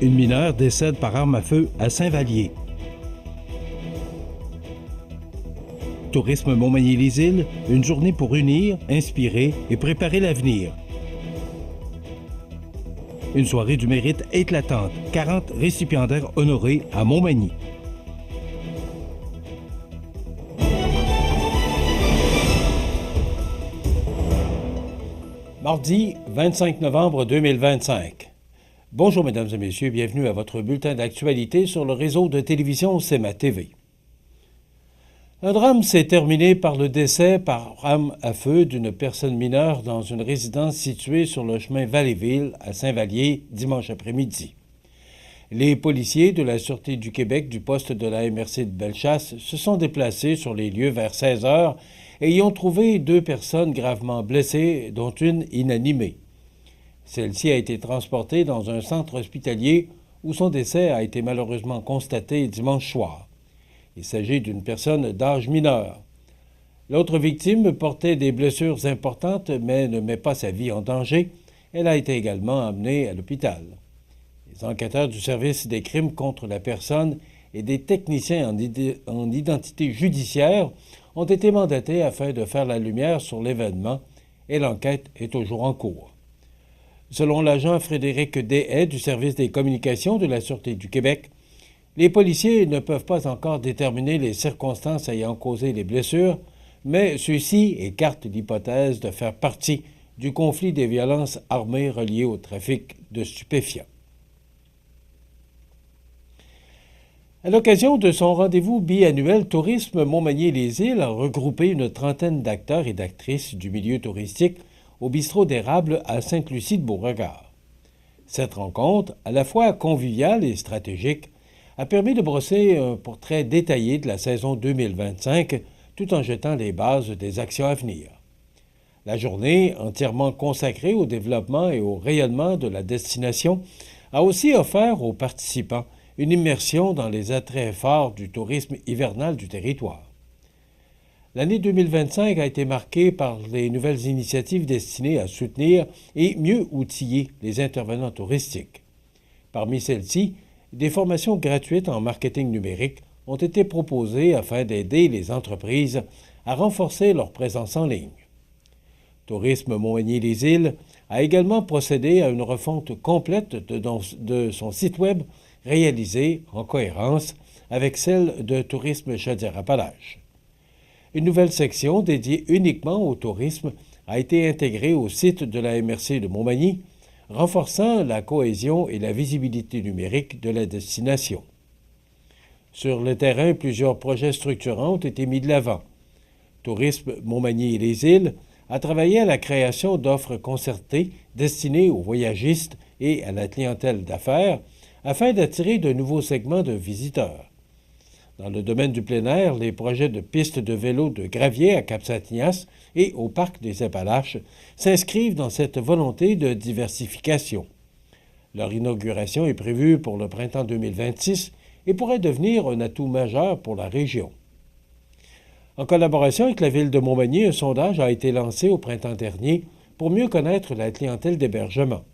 Une mineure décède par arme à feu à Saint-Vallier. Tourisme Montmagny-les-Îles, une journée pour unir, inspirer et préparer l'avenir. Une soirée du mérite éclatante, 40 récipiendaires honorés à Montmagny. Mardi 25 novembre 2025. Bonjour mesdames et messieurs, bienvenue à votre bulletin d'actualité sur le réseau de télévision CEMA TV. Un drame s'est terminé par le décès par arme à feu d'une personne mineure dans une résidence située sur le chemin Valleyville à Saint-Vallier dimanche après-midi. Les policiers de la Sûreté du Québec du poste de la MRC de Bellechasse se sont déplacés sur les lieux vers 16 heures et y ont trouvé 2 personnes gravement blessées, dont une inanimée. Celle-ci a été transportée dans un centre hospitalier où son décès a été malheureusement constaté dimanche soir. Il s'agit d'une personne d'âge mineur. L'autre victime portait des blessures importantes mais ne met pas sa vie en danger. Elle a été également emmenée à l'hôpital. Les enquêteurs du service des crimes contre la personne et des techniciens en identité judiciaire ont été mandatés afin de faire la lumière sur l'événement et l'enquête est toujours en cours. Selon l'agent Frédéric Deshaies du service des communications de la Sûreté du Québec, les policiers ne peuvent pas encore déterminer les circonstances ayant causé les blessures, mais ceux-ci écartent l'hypothèse de faire partie du conflit des violences armées reliées au trafic de stupéfiants. À l'occasion de son rendez-vous biannuel Tourisme Montmagny-les-Îles a regroupé une trentaine d'acteurs et d'actrices du milieu touristique au bistrot d'érable à Sainte-Lucie-de-Beauregard. Cette rencontre, à la fois conviviale et stratégique, a permis de brosser un portrait détaillé de la saison 2025 tout en jetant les bases des actions à venir. La journée, entièrement consacrée au développement et au rayonnement de la destination, a aussi offert aux participants une immersion dans les attraits forts du tourisme hivernal du territoire. L'année 2025 a été marquée par les nouvelles initiatives destinées à soutenir et mieux outiller les intervenants touristiques. Parmi celles-ci, des formations gratuites en marketing numérique ont été proposées afin d'aider les entreprises à renforcer leur présence en ligne. Tourisme Montmagny-les-Îles a également procédé à une refonte complète de son site web réalisée en cohérence avec celle de Tourisme Chaudière-Appalaches. Une nouvelle section dédiée uniquement au tourisme a été intégrée au site de la MRC de Montmagny, renforçant la cohésion et la visibilité numérique de la destination. Sur le terrain, plusieurs projets structurants ont été mis de l'avant. Tourisme Montmagny-les-Îles a travaillé à la création d'offres concertées destinées aux voyagistes et à la clientèle d'affaires afin d'attirer de nouveaux segments de visiteurs. Dans le domaine du plein air, les projets de pistes de vélo de gravier à Cap-Saint-Ignace et au parc des Appalaches s'inscrivent dans cette volonté de diversification. Leur inauguration est prévue pour le printemps 2026 et pourrait devenir un atout majeur pour la région. En collaboration avec la ville de Montmagny, un sondage a été lancé au printemps dernier pour mieux connaître la clientèle d'hébergement.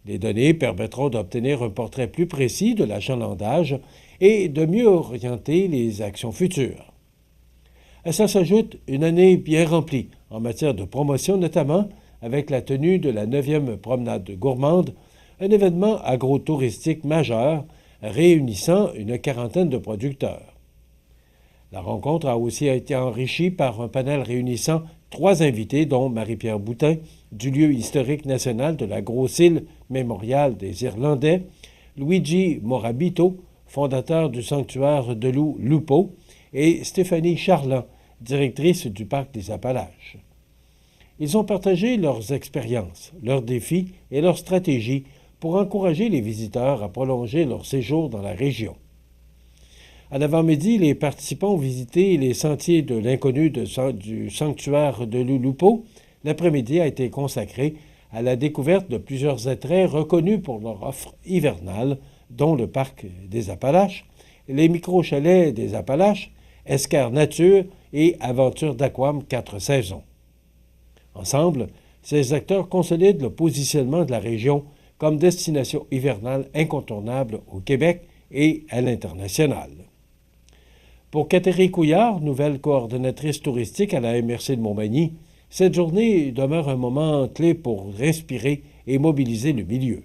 Les données permettront d'obtenir un portrait plus précis de l'achalandage et de mieux orienter les actions futures. À ça s'ajoute une année bien remplie en matière de promotion, notamment avec la tenue de la 9e promenade gourmande, un événement agro-touristique majeur réunissant une quarantaine de producteurs. La rencontre a aussi été enrichie par un panel réunissant 3 invités, dont Marie-Pierre Boutin, du lieu historique national de la Grosse-Île mémorial des Irlandais, Luigi Morabito, fondateur du sanctuaire de loup Lupo, et Stéphanie Charland, directrice du parc des Appalaches. Ils ont partagé leurs expériences, leurs défis et leurs stratégies pour encourager les visiteurs à prolonger leur séjour dans la région. À l'avant-midi, les participants ont visité les sentiers de l'inconnu du sanctuaire de Lupo. L'après-midi a été consacré à la découverte de plusieurs attraits reconnus pour leur offre hivernale, dont le parc des Appalaches, les micro-chalets des Appalaches, Escar Nature et Aventure d'Aquam 4 saisons. Ensemble, ces acteurs consolident le positionnement de la région comme destination hivernale incontournable au Québec et à l'international. Pour Catherine Couillard, nouvelle coordonnatrice touristique à la MRC de Montmagny, cette journée demeure un moment clé pour respirer et mobiliser le milieu.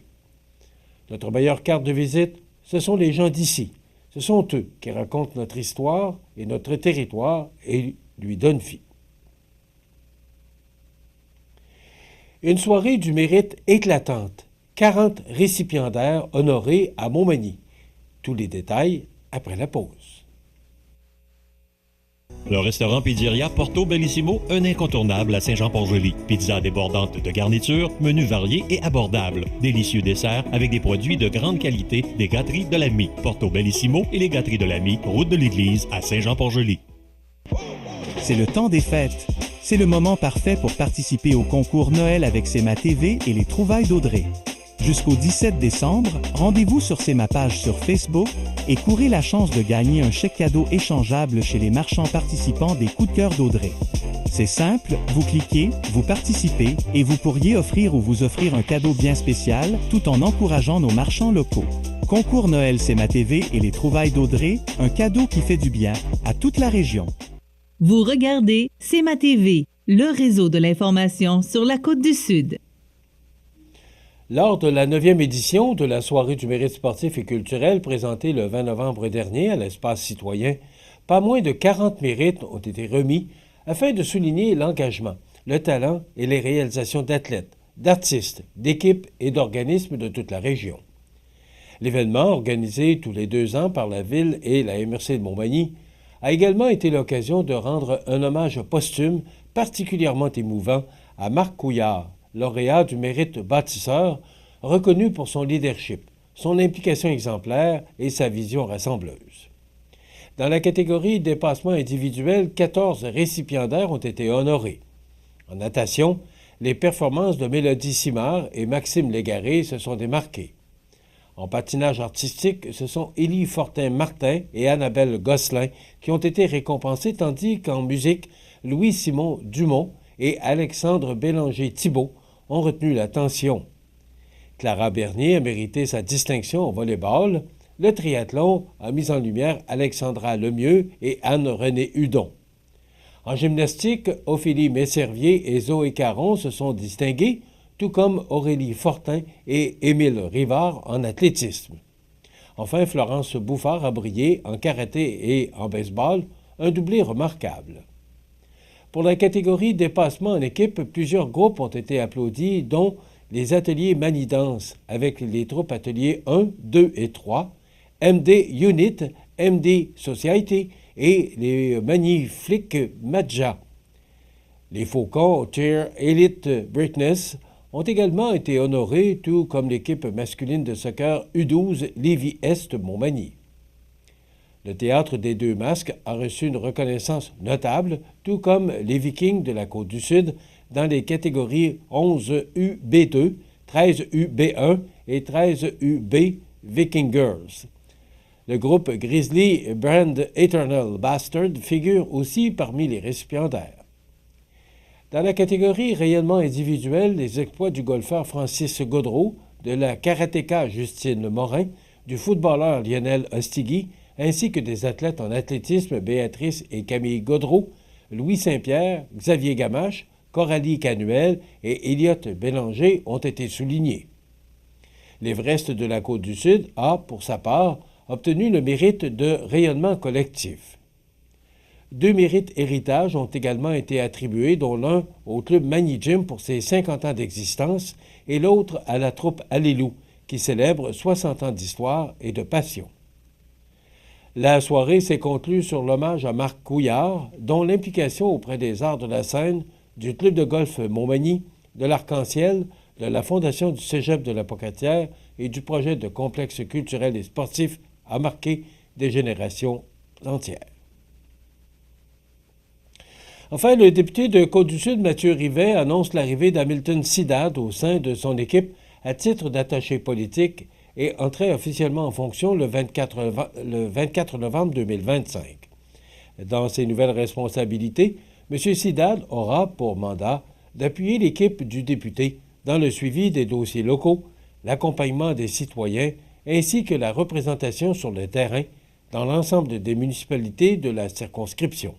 Notre meilleure carte de visite, ce sont les gens d'ici. Ce sont eux qui racontent notre histoire et notre territoire et lui donnent vie. Une soirée du mérite éclatante. 40 récipiendaires honorés à Montmagny. Tous les détails après la pause. Le restaurant Pizzeria Porto Bellissimo, un incontournable à Saint-Jean-Port-Joli. Pizza débordante de garnitures, menus variés et abordables. Délicieux desserts avec des produits de grande qualité des gâteries de l'Ami. Porto Bellissimo et les gâteries de l'Ami, route de l'église à Saint-Jean-Port-Joli. C'est le temps des fêtes. C'est le moment parfait pour participer au concours Noël avec CEMA TV et les trouvailles d'Audrey. Jusqu'au 17 décembre, rendez-vous sur ma page sur Facebook et courez la chance de gagner un chèque cadeau échangeable chez les marchands participants des Coups de cœur d'Audrey. C'est simple, vous cliquez, vous participez et vous pourriez offrir ou vous offrir un cadeau bien spécial tout en encourageant nos marchands locaux. Concours Noël CEMA TV et les trouvailles d'Audrey, un cadeau qui fait du bien à toute la région. Vous regardez CEMA TV, le réseau de l'information sur la Côte-du-Sud. Lors de la 9e édition de la Soirée du mérite sportif et culturel présentée le 20 novembre dernier à l'Espace citoyen, pas moins de 40 mérites ont été remis afin de souligner l'engagement, le talent et les réalisations d'athlètes, d'artistes, d'équipes et d'organismes de toute la région. L'événement, organisé tous les 2 ans par la Ville et la MRC de Montmagny, a également été l'occasion de rendre un hommage posthume particulièrement émouvant à Marc Couillard, lauréat du mérite bâtisseur, reconnu pour son leadership, son implication exemplaire et sa vision rassembleuse. Dans la catégorie dépassement individuel, 14 récipiendaires ont été honorés. En natation, les performances de Mélodie Simard et Maxime Légaré se sont démarquées. En patinage artistique, ce sont Élie Fortin-Martin et Annabelle Gosselin qui ont été récompensés, tandis qu'en musique, Louis-Simon Dumont et Alexandre Bélanger-Thibault ont retenu l'attention. Clara Bernier a mérité sa distinction au volleyball. Le triathlon a mis en lumière Alexandra Lemieux et Anne-Renée Hudon. En gymnastique, Ophélie Messervier et Zoé Caron se sont distingués, tout comme Aurélie Fortin et Émile Rivard en athlétisme. Enfin, Florence Bouffard a brillé en karaté et en baseball, un doublé remarquable. Pour la catégorie dépassement en équipe, plusieurs groupes ont été applaudis, dont les ateliers Manidance avec les troupes ateliers 1, 2 et 3, MD Unit, MD Society et les Magnifiques Madja. Les Faucons Tier Elite Brightness ont également été honorés, tout comme l'équipe masculine de soccer U12 Lévis-Est Montmagny. Le Théâtre des Deux Masques a reçu une reconnaissance notable, tout comme les Vikings de la Côte-du-Sud dans les catégories 11UB2, 13UB1 et 13UB Viking Girls. Le groupe Grizzly Brand Eternal Bastard figure aussi parmi les récipiendaires. Dans la catégorie rayonnement individuel, les exploits du golfeur Francis Gaudreau, de la karatéka Justine Morin, du footballeur Lionel Ostigui, ainsi que des athlètes en athlétisme Béatrice et Camille Gaudreau, Louis Saint-Pierre, Xavier Gamache, Coralie Canuel et Elliott Bélanger ont été soulignés. L'Everest de la Côte-du-Sud a, pour sa part, obtenu le mérite de rayonnement collectif. 2 mérites héritage ont également été attribués, dont l'un au club Magny Gym pour ses 50 ans d'existence et l'autre à la troupe Allélou, qui célèbre 60 ans d'histoire et de passion. La soirée s'est conclue sur l'hommage à Marc Couillard, dont l'implication auprès des arts de la scène, du club de golf Montmagny, de l'Arc-en-Ciel, de la Fondation du Cégep de la Pocatière et du projet de complexe culturel et sportif a marqué des générations entières. Enfin, le député de Côte-du-Sud, Mathieu Rivet, annonce l'arrivée d'Hamilton Sidad au sein de son équipe à titre d'attaché politique et entrait officiellement en fonction le 24 novembre 2025. Dans ses nouvelles responsabilités, M. Sidad aura pour mandat d'appuyer l'équipe du député dans le suivi des dossiers locaux, l'accompagnement des citoyens ainsi que la représentation sur le terrain dans l'ensemble des municipalités de la circonscription.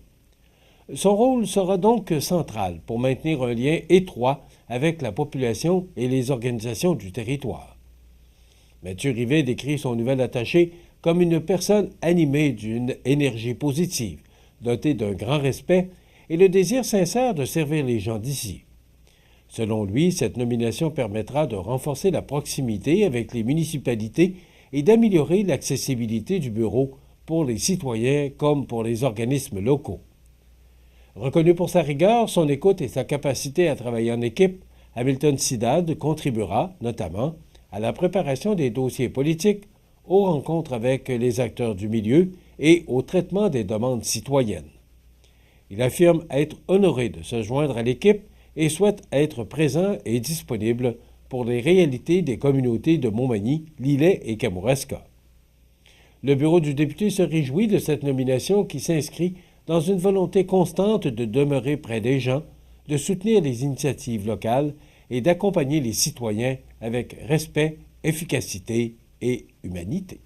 Son rôle sera donc central pour maintenir un lien étroit avec la population et les organisations du territoire. Mathieu Rivet décrit son nouvel attaché comme une personne animée d'une énergie positive, dotée d'un grand respect et le désir sincère de servir les gens d'ici. Selon lui, cette nomination permettra de renforcer la proximité avec les municipalités et d'améliorer l'accessibilité du bureau pour les citoyens comme pour les organismes locaux. Reconnu pour sa rigueur, son écoute et sa capacité à travailler en équipe, Hamilton Sidad contribuera, notamment, à la préparation des dossiers politiques, aux rencontres avec les acteurs du milieu et au traitement des demandes citoyennes. Il affirme être honoré de se joindre à l'équipe et souhaite être présent et disponible pour les réalités des communautés de Montmagny, Lillet et Kamouraska. Le bureau du député se réjouit de cette nomination qui s'inscrit dans une volonté constante de demeurer près des gens, de soutenir les initiatives locales et d'accompagner les citoyens avec respect, efficacité et humanité.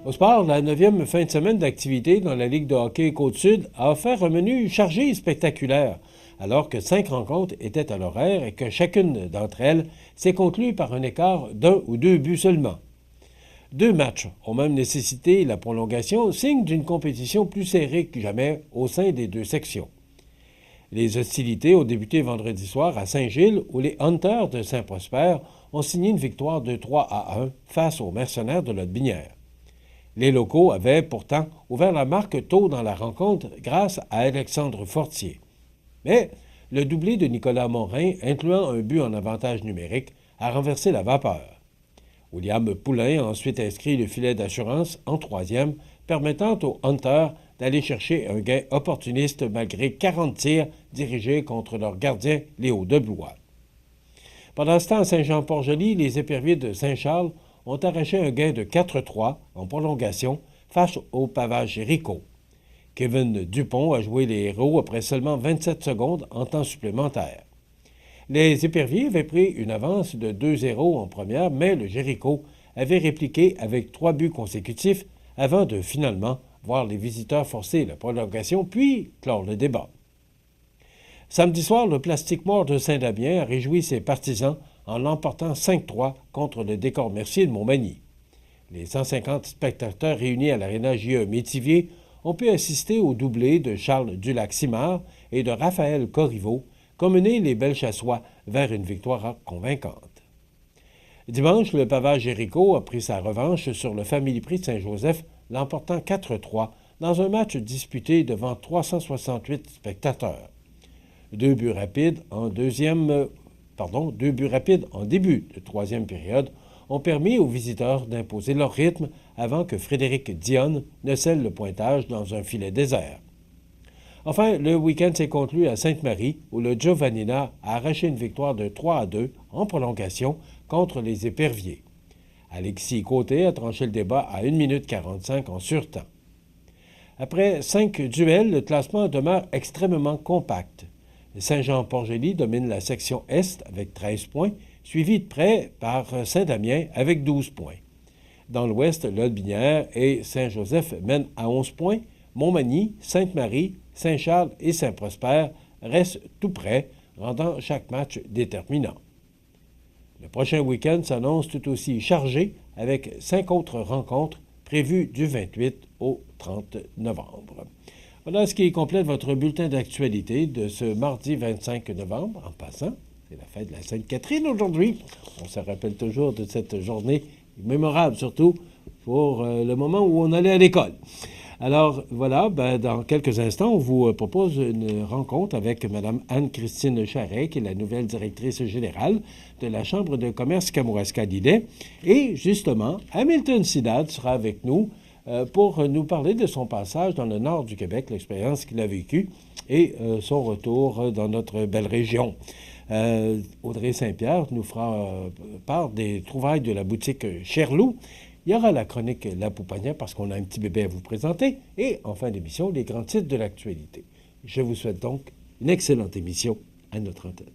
Au sport, la 9e fin de semaine d'activité dans la Ligue de hockey Côte-Sud a offert un menu chargé et spectaculaire, alors que 5 rencontres étaient à l'horaire et que chacune d'entre elles s'est conclue par un écart d'1 ou 2 buts seulement. 2 matchs ont même nécessité la prolongation, signe d'une compétition plus serrée que jamais au sein des 2 sections. Les hostilités ont débuté vendredi soir à Saint-Gilles, où les Hunters de Saint-Prosper ont signé une victoire de 3-1 face aux Mercenaires de Lotbinière. Les locaux avaient pourtant ouvert la marque tôt dans la rencontre grâce à Alexandre Fortier. Mais le doublé de Nicolas Morin, incluant un but en avantage numérique, a renversé la vapeur. William Poulain a ensuite inscrit le filet d'assurance en 3e, permettant aux Hunters d'aller chercher un gain opportuniste malgré 40 tirs dirigés contre leur gardien Léo Deblois. Pendant ce temps, à Saint-Jean-Port-Joli, les éperviers de Saint-Charles ont arraché un gain de 4-3 en prolongation face au Pavage Jéricho. Kevin Dupont a joué les héros après seulement 27 secondes en temps supplémentaire. Les éperviers avaient pris une avance de 2-0 en première, mais le Jéricho avait répliqué avec 3 buts consécutifs avant de finalement voir les visiteurs forcer la prolongation puis clore le débat. Samedi soir, le Plastique Mort de Saint-Damien a réjoui ses partisans en l'emportant 5-3 contre le Décor Mercier de Montmagny. Les 150 spectateurs réunis à l'Aréna J.E. Métivier ont pu assister au doublé de Charles Dulac-Simard et de Raphaël Corriveau, qui ont mené les Belchassois vers une victoire convaincante. Dimanche, le Pavage Jéricho a pris sa revanche sur le Family Prix de Saint-Joseph, l'emportant 4-3 dans un match disputé devant 368 spectateurs. 2 buts rapides en début de 3e période ont permis aux visiteurs d'imposer leur rythme avant que Frédéric Dionne ne scelle le pointage dans un filet désert. Enfin, le week-end s'est conclu à Sainte-Marie, où le Giovannina a arraché une victoire de 3-2 en prolongation contre les Éperviers. Alexis Côté a tranché le débat à 1 minute 45 en surtemps. Après 5 duels, le classement demeure extrêmement compact. Saint-Jean-Port-Joli domine la section Est avec 13 points, suivi de près par Saint-Damien avec 12 points. Dans l'Ouest, Lotbinière et Saint-Joseph mènent à 11 points. Montmagny, Sainte-Marie, Saint-Charles et Saint-Prosper restent tout près, rendant chaque match déterminant. Le prochain week-end s'annonce tout aussi chargé avec 5 autres rencontres prévues du 28 au 30 novembre. Voilà ce qui complète votre bulletin d'actualité de ce mardi 25 novembre. En passant, c'est la fête de la Sainte-Catherine aujourd'hui. On se rappelle toujours de cette journée mémorable, surtout pour le moment où on allait à l'école. Alors voilà, dans quelques instants, on vous propose une rencontre avec Mme Anne-Christine Charret, qui est la nouvelle directrice générale de la Chambre de commerce Kamouraska-Lillet. Et justement, Hamilton Sidad sera avec nous pour nous parler de son passage dans le nord du Québec, l'expérience qu'il a vécue et son retour dans notre belle région. Audrey Saint-Pierre nous fera part des trouvailles de la boutique Cherlou. Il y aura la chronique La Poupanière parce qu'on a un petit bébé à vous présenter. Et en fin d'émission, les grands titres de l'actualité. Je vous souhaite donc une excellente émission à notre antenne.